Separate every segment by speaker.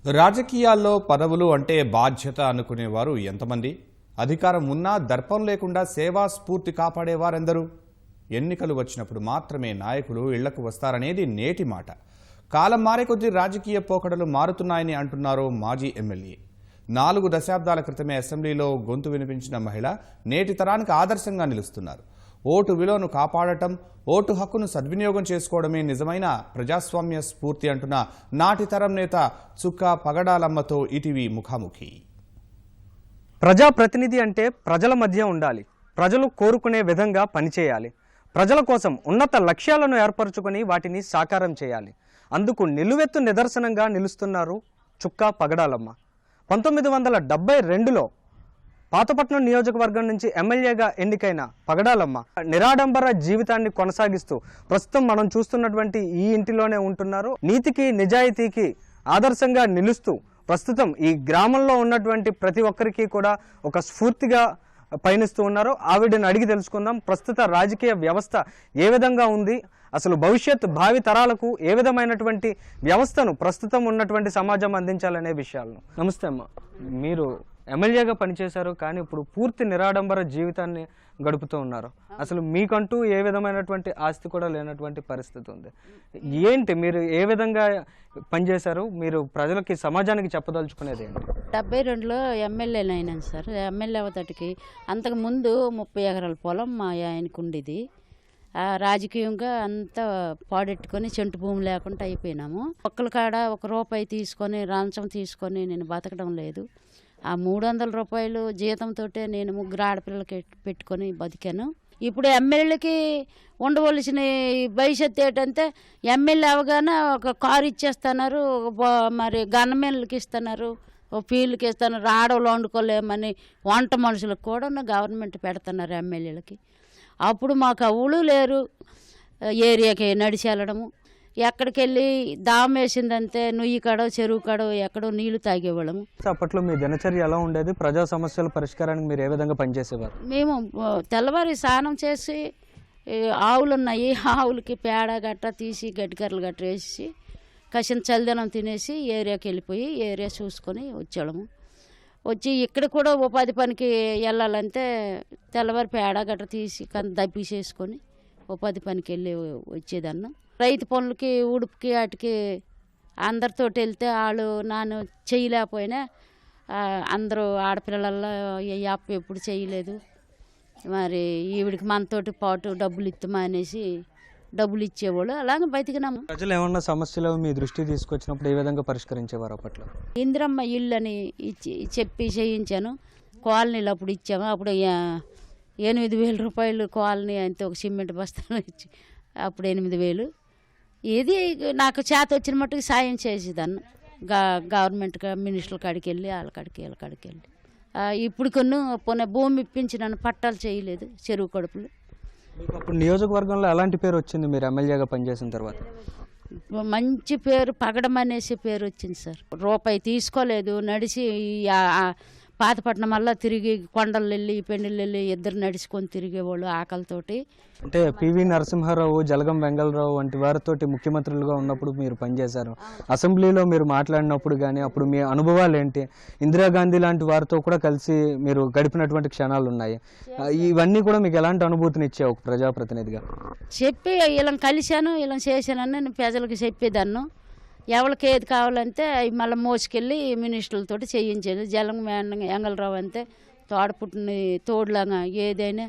Speaker 1: రాజకీయాల్లో పదవులు అంటే బాధ్యత అనుకునేవారు ఎంతమంది? అధికారం ఉన్నా దర్పం లేకుండా సేవా స్ఫూర్తి కాపాడేవారెందరూ? ఎన్నికలు వచ్చినప్పుడు మాత్రమే నాయకులు ఇళ్లకు వస్తారనేది నేటి మాట. కాలం మారే కొద్దీ రాజకీయ పోకడలు మారుతున్నాయని అంటున్నారు మాజీ ఎమ్మెల్యే. 4 దశాబ్దాల క్రితమే అసెంబ్లీలో గొంతు వినిపించిన మహిళ నేటి తరానికి ఆదర్శంగా నిలుస్తున్నారు. ఓటు విలువను కాపాడటం, ఓటు హక్కును సద్వినియోగం చేసుకోవడమే నిజమైన ప్రజాస్వామ్య స్ఫూర్తి అంటున్న నాటి తరం నేత చుక్కా పగడాలమ్మతో ఈటీవీ ముఖాముఖి.
Speaker 2: ప్రజాప్రతినిధి అంటే ప్రజల మధ్య ఉండాలి, ప్రజలు కోరుకునే విధంగా పనిచేయాలి, ప్రజల కోసం ఉన్నత లక్ష్యాలను ఏర్పరచుకొని వాటిని సాకారం చేయాలి. అందుకు నిలువెత్తు నిదర్శనంగా నిలుస్తున్నారు చుక్కా పగడాలమ్మ. 1972లో పాతపట్నం నియోజకవర్గం నుంచి ఎమ్మెల్యేగా ఎన్నికైన పగడాలమ్మ నిరాడంబర జీవితాన్ని కొనసాగిస్తూ ప్రస్తుతం మనం చూస్తున్నటువంటి ఈ ఇంటిలోనే ఉంటున్నారు. నీతికి నిజాయితీకి ఆదర్శంగా నిలుస్తూ ప్రస్తుతం ఈ గ్రామంలో ఉన్నటువంటి ప్రతి ఒక్కరికి కూడా ఒక స్ఫూర్తిగా పయనిస్తూ ఉన్నారు. ఆవిడని అడిగి తెలుసుకుందాం ప్రస్తుత రాజకీయ వ్యవస్థ ఏ విధంగా ఉంది, అసలు భవిష్యత్ భావి తరాలకు ఏ విధమైనటువంటి వ్యవస్థను ప్రస్తుతం ఉన్నటువంటి సమాజం అందించాలనే విషయాలను. నమస్తే అమ్మ, మీరు ఎమ్మెల్యేగా పనిచేశారు, కానీ ఇప్పుడు పూర్తి నిరాడంబర జీవితాన్ని గడుపుతూ ఉన్నారు. అసలు మీకంటూ ఏ విధమైనటువంటి ఆస్తి కూడా లేనటువంటి పరిస్థితి ఉంది. ఏంటి మీరు ఏ విధంగా పనిచేశారు? మీరు ప్రజలకి సమాజానికి చెప్పదలుచుకునేది ఏంటి?
Speaker 3: 72లో ఎమ్మెల్యేలు అయినాను సార్. ఎమ్మెల్యే అవతటికి అంతకుముందు 30 ఎకరాల పొలం మా ఆయనకు ఉండేది. రాజకీయంగా అంతా పాడెట్టుకొని చెంటు భూమి లేకుండా అయిపోయినాము. ఒక్కల కాడ ₹1 తీసుకొని లంచం తీసుకొని నేను బతకడం లేదు. ఆ 300 రూపాయలు జీతంతో నేను 3 ఆడపిల్లలకి పెట్టుకొని బతికాను. ఇప్పుడు ఎమ్మెల్యేలకి ఉండవలసిన భవిష్యత్తు ఏంటంటే ఎమ్మెల్యే అవగానే ఒక కారు ఇచ్చేస్తున్నారు, మరి గన్మెన్లకి ఇస్తున్నారు, ఫీల్డ్కి ఇస్తున్నారు, ఆడవాళ్ళు వండుకోలేమని వంట మనుషులకు కూడా గవర్నమెంట్ పెడుతున్నారు ఎమ్మెల్యేలకి. అప్పుడు మాకు ఊళ్ళు లేరు, ఏరియాకి నడిచి వెళ్ళడము, ఎక్కడికి వెళ్ళి దామ్ వేసిందంటే నుయ్యి కాడో చెరువు కాడో ఎక్కడో నీళ్లు తాగేవాళ్ళము.
Speaker 2: అప్పట్లో మీ దినచర్య ఎలా ఉండేది? ప్రజా సమస్యల పరిష్కారానికి మీరు ఏ విధంగా పనిచేసేవారు?
Speaker 3: మేము తెల్లవారి స్నానం చేసి ఆవులు ఉన్నాయి, ఆవులకి పేడ గట్ట తీసి గడ్డికర్రలు గట్ట వేసి కసిన చలిదనం తినేసి ఏరియాకి వెళ్ళిపోయి ఏరియా చూసుకొని వచ్చేవాళ్ళము. వచ్చి ఇక్కడ కూడా ఉపాధి పనికి వెళ్ళాలంటే తెల్లవారి పేడ గట్ట తీసి దబ్బిసేసుకొని ఉపాధి పనికి వెళ్ళి వచ్చేదన్ను. రైతు పనులకి ఉడుపుకి వాటికి అందరితోటి వెళ్తే వాళ్ళు నాన్న చేయలేకపోయినా అందరూ ఆడపిల్లలలో యాప్ ఎప్పుడు చేయలేదు, మరి ఈవిడికి మనతోటి పాటు డబ్బులు ఇస్తామా అనేసి డబ్బులు ఇచ్చేవాళ్ళు. అలాగే బతికినాము.
Speaker 2: ప్రజలు ఏమన్నా సమస్యలు మీ దృష్టికి తీసుకొచ్చినప్పుడు ఏ విధంగా పరిష్కరించేవారు అప్పట్లో?
Speaker 3: ఇందిరమ్మ ఇల్లు అని చెప్పి చేయించాను. కాలనీలు అప్పుడు ఇచ్చాము. అప్పుడు 8,000 రూపాయలు కాలనీ అంతే, ఒక సిమెంట్ బస్తాలు ఇచ్చి అప్పుడు 8,000. ఇది నాకు చేత వచ్చిన మట్టుకు సాయం చేసేదాన్ని. గవర్నమెంట్ మినిస్టర్ల కాడికి వెళ్ళి వాళ్ళ కాడికి వెళ్ళి ఇప్పుడు కొన్ని భూమి ఇప్పించి నన్ను పట్టాలు చేయలేదు, చెరువు కడుపులు.
Speaker 2: అప్పుడు నియోజకవర్గంలో ఎలాంటి పేరు వచ్చింది మీరు ఎమ్మెల్యేగా పనిచేసిన తర్వాత?
Speaker 3: మంచి పేరు, పగడం అనేసి పేరు వచ్చింది సార్. ₹1 తీసుకోలేదు. నడిచి పాతపట్నం వల్ల తిరిగి కొండలు వెళ్ళి పెండిళ్ళు వెళ్ళి ఇద్దరు నడుచుకొని తిరిగేవాళ్ళు ఆకలితోటి.
Speaker 2: అంటే పివి నరసింహారావు, జలగం వెంగళరావు వంటి వారితోటి ముఖ్యమంత్రులుగా ఉన్నప్పుడు మీరు పనిచేశారు. అసెంబ్లీలో మీరు మాట్లాడినప్పుడు కానీ అప్పుడు మీ అనుభవాలు ఏంటి? ఇందిరాగాంధీ లాంటి వారితో కూడా కలిసి మీరు గడిపినటువంటి క్షణాలు ఉన్నాయి. ఇవన్నీ కూడా మీకు ఎలాంటి అనుభూతిని ఇచ్చే ఒక ప్రజాప్రతినిధిగా?
Speaker 3: చెప్పి ఇలా కలిశాను, ఇలా చేశానని నేను ప్రజలకు చెప్పేదాన్ని. ఎవరికి ఏది కావాలంటే మళ్ళీ మోసుకెళ్ళి మినిస్టర్లతో చేయించేది. జలం వెంగళరావు అంతే తోడపుట్టిన తోడులాగా ఏదైనా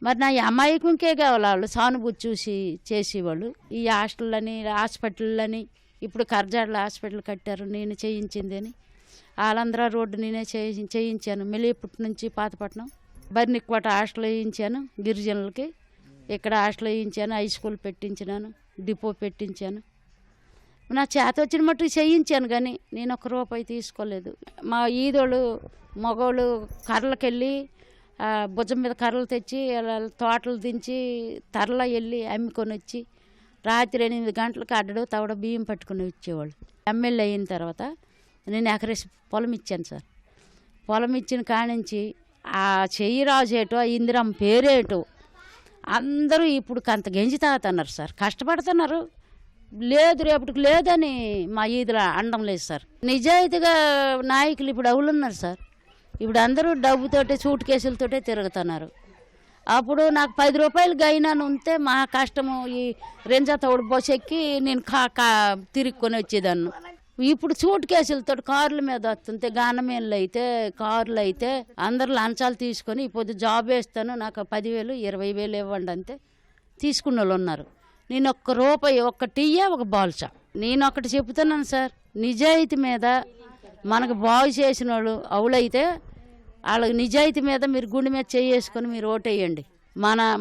Speaker 3: మరి నా అమాయకంకే కావాలి. వాళ్ళు సానుభూతి చూసి చేసేవాళ్ళు. ఈ హాస్పిటళ్ళని ఇప్పుడు కర్జాడలో హాస్పిటల్ కట్టారు, నేను చేయించింది అని. ఆలంధ్ర రోడ్డు నేనే చేయించాను. మెలిపుట్టు నుంచి పాతపట్నం బర్నిక్వాట హాస్టల్ వేయించాను గిరిజనులకి. ఇక్కడ హాస్టల్ వేయించాను, హై స్కూల్ పెట్టించినాను, డిపో పెట్టించాను. నా చేత వచ్చిన మట్టుకు చేయించాను, కానీ నేను ₹1 తీసుకోలేదు. మా ఈదోళ్ళు మగవాళ్ళు కర్రలకు వెళ్ళి భుజం మీద కర్రలు తెచ్చి తోటలు దించి తరల వెళ్ళి అమ్ముకొని వచ్చి రాత్రి 8 గంటలకు అడ్డడు తవడ బియ్యం పట్టుకుని వచ్చేవాళ్ళు. ఎమ్మెల్యే అయిన తర్వాత నేను ఎకరేసి పొలం ఇచ్చాను సార్. పొలం ఇచ్చిన కానించి ఆ చెయ్యి రాజేటో ఇందిరమ్మ పేరేటో అందరూ ఇప్పుడు కంత గెంజి తాగుతున్నారు సార్. కష్టపడుతున్నారు, లేదు రేపటికి లేదని మా ఈదులో అండం లేదు సార్. నిజాయితీగా నాయకులు ఇప్పుడు అవులున్నారు సార్. ఇప్పుడు అందరూ డబ్బుతోటే సూట్ కేసులతోటే తిరుగుతున్నారు. అప్పుడు నాకు 10 రూపాయలు గైనాను ఉంటే మా కష్టము ఈ రెంజా తోడు బస్సు ఎక్కి నేను తిరుక్కొని వచ్చేదాన్ని. ఇప్పుడు సూట్ కేసులతో కార్ల మీద వస్తుంటే గానమేళ్ళు అయితే కార్లు అయితే అందరు లంచాలు తీసుకొని ఇప్పుడు జాబ్ వేస్తాను నాకు 10,000 20,000 ఇవ్వండి అంతే తీసుకున్న వాళ్ళు ఉన్నారు. నేను ఒక్క రూపాయి ఒక్క టీయే ఒక బాల్సా. నేను ఒకటి చెప్తున్నాను సార్, నిజాయితీ మీద మనకు బాగు చేసిన వాళ్ళు అవులైతే వాళ్ళకి నిజాయితీ మీద మీరు గుండె మీద చేసుకొని మీరు ఓటేయండి.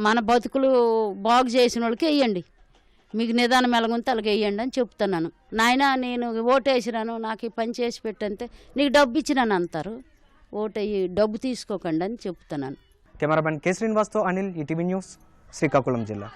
Speaker 3: మన బతుకులు బాగు చేసిన వాళ్ళకి వేయండి. మీకు నిదానం ఎలాగుంటే అలాగే వేయండి అని చెప్తున్నాను. నాయన నేను ఓటేసినాను నాకు ఈ పని చేసి పెట్టంతే నీకు డబ్బు ఇచ్చినాను అంటారు. ఓటేయి డబ్బు తీసుకోకండి అని చెప్తున్నాను.
Speaker 2: కెమెరామెన్ కె శ్రీనివాస్తో అనిల్, ఈటీవీ న్యూస్, శ్రీకాకుళం జిల్లా.